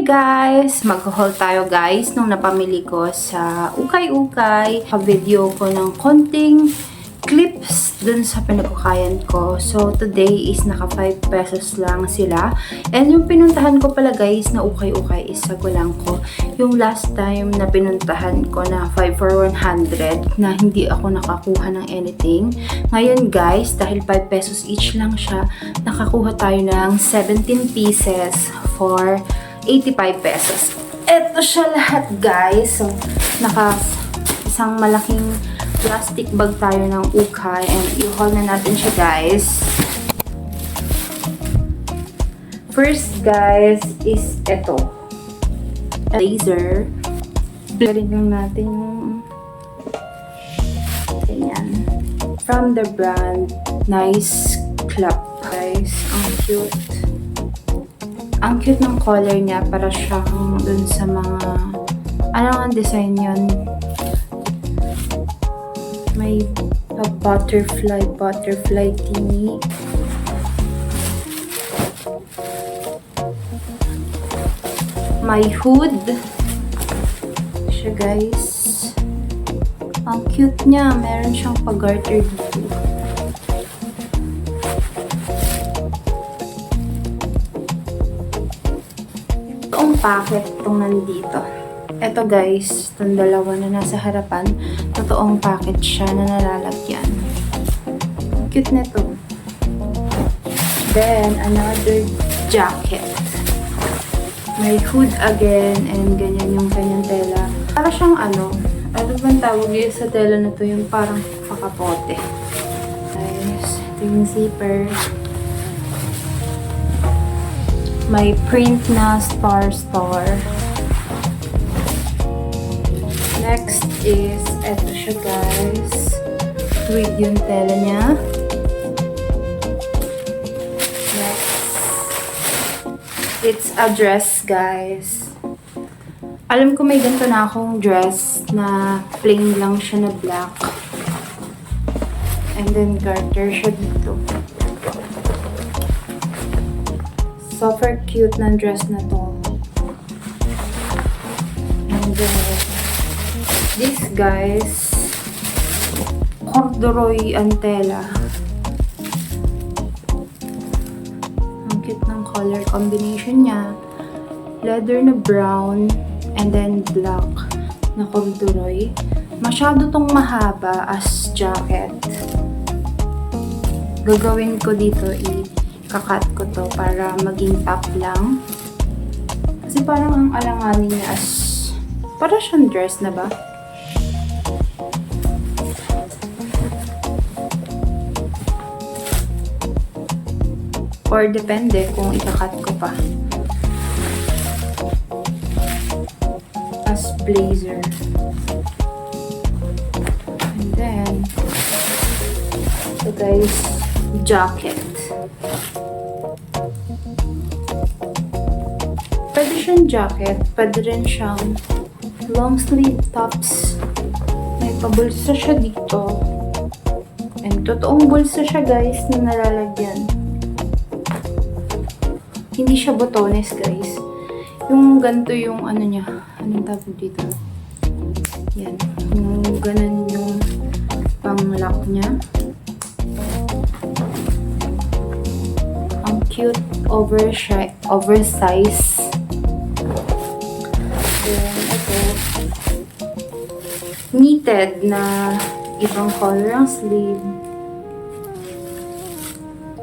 guys! Mag-haul tayo guys nung napamili ko sa Ukay-Ukay. Pa-video ko ng konting clips dun sa pinagkukayan ko. So today is naka 5 pesos lang sila. And yung pinuntahan ko pala guys na Ukay-Ukay is sa Golangco. Yung last time na pinuntahan ko na 5 for 100 na hindi ako nakakuha ng anything. Ngayon guys, dahil 5 pesos each lang siya, nakakuha tayo ng 17 pieces for 85 pesos. Ito siya lahat guys. So, isang malaking plastic bag tayo ng Ukay and i-haul na natin siya guys. First guys is ito. Laser. Galing lang natin yung ganyan. From the brand Nice Club guys. Ang cute. Ang cute ng color niya, para siyang dun sa mga ano ang design yun, may butterfly thingy. May hood siya guys. Ang cute niya, meron siyang pag-garter dito. Toong packet itong nandito. Ito guys, itong dalawa na nasa harapan, totoong packet siya na nalalagyan. Cute na ito. Then, another jacket. May hood again, and ganyan yung kanyang tela. Para siyang ano bang tawag yun sa tela na to, yung parang pakapote. Guys, ito yung zipper. May print na star. Next is, eto siya guys. Tweed yung tela niya. Next, it's a dress guys. Alam ko may ganito na akong dress na plain lang siya na black. And then garter siya dito. Super cute na dress na to. And then, this guys, corduroy antela. Ang cute ng color combination niya. Leather na brown, and then black na corduroy. Masyado tong mahaba as jacket. Gagawin ko dito kakat ko to para maging top lang. Kasi parang ang alanganin niya as para siyang dress na ba? Or depende kung ikakat ko pa. As blazer. And then, ito guys, jacket. Pwede siyang jacket, pwede rin siyang long sleeve tops. May pabulsa siya dito. And totoong bulsa siya guys na nalalagyan. Hindi siya botones guys. Yung ganito yung ano niya. Anong tawag dito? Yan. Yung ganun yung pang-lock niya. Ang cute oversize. Then, ito. Knitted na ibang color ang sleeve.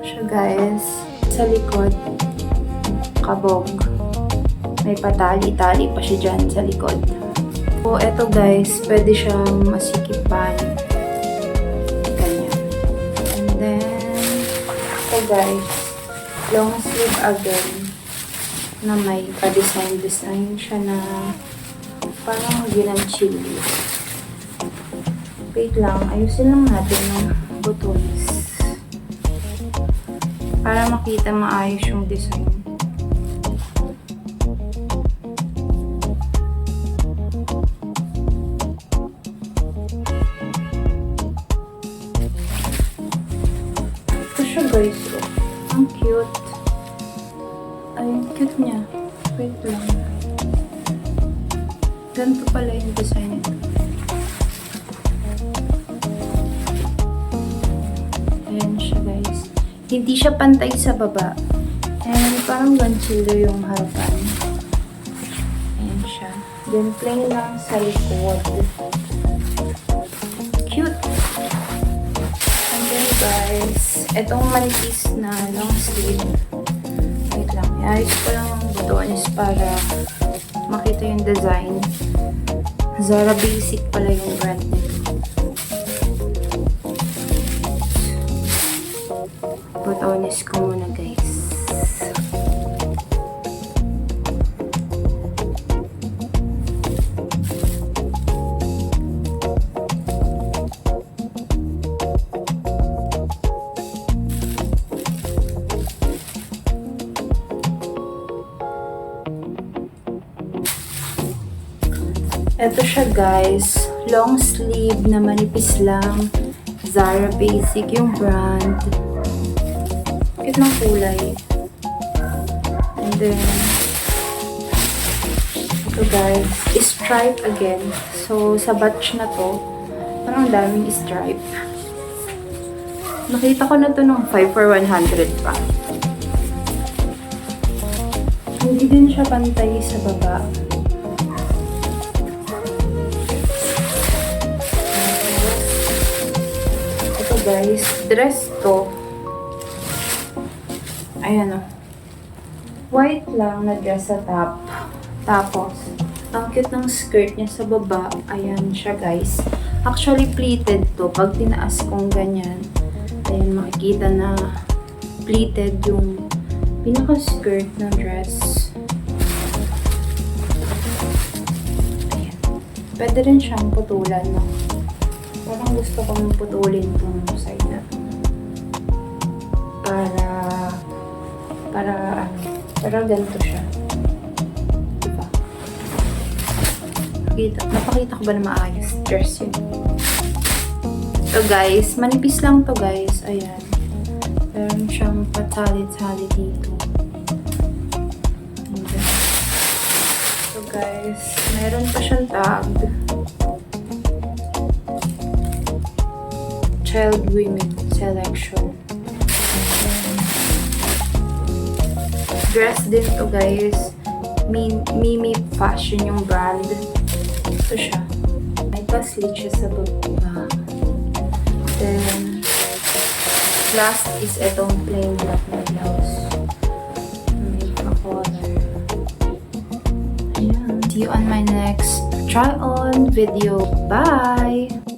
Siya guys. Sa likod, kabog. May patali-tali pa siya dyan sa likod. So, eto guys, pwede siyang masikipan. Ganyan. And then, ito guys, long sleeve again, na may pa-design siya na parang ginang chili. Wait lang, ayusin lang natin ng buttons para makita maayos yung design. Ito siya guys, oh. Ang cute. Ay, cute niya. Wait lang. Ganito pala yung design nito. Ayan siya guys. Hindi siya pantay sa baba. And parang ganchilo yung harapan. Ayan siya. Then plain lang sa likod. Cute! And then guys, etong manipis na long sleeve. Wait lang. Iayos ko lang ang butones para makita yung design. Zara Basic pala yung brand nito. Butones ko muna guys. Ito siya guys, long sleeve na manipis lang. Zara Basic yung brand. Cute ng kulay. And then, ito guys, stripe again. So, sa batch na to, parang daming stripe. Nakita ko na to nung 5 for 100 pa. Hindi din siya pantay sa baba. Guys, dress to. Ayan o. White lang na dress sa top. Tapos, ang cute ng skirt niya sa baba. Ayan siya guys. Actually, pleated to. Pag tinaas kong ganyan, ayan, makikita na pleated yung pinaka-skirt ng dress. Ayan. Pwede rin siyang putulan, no? Parang gusto kong putulin tong side na to. Para ganito siya. Diba? Napakita ko ba na maayos? Dress yun. So guys, manipis lang to guys. Ayan. Meron siyang patali-tali dito. Ayan. So guys, meron pa siyang tag. Child women selection. Dress din to guys. Mimi Fashion yung brand. Ito siya. May pa-slit siya sa baba. Then, last is itong plain black na blouse. May pa-collar. Ayan. See you on my next try-on video. Bye!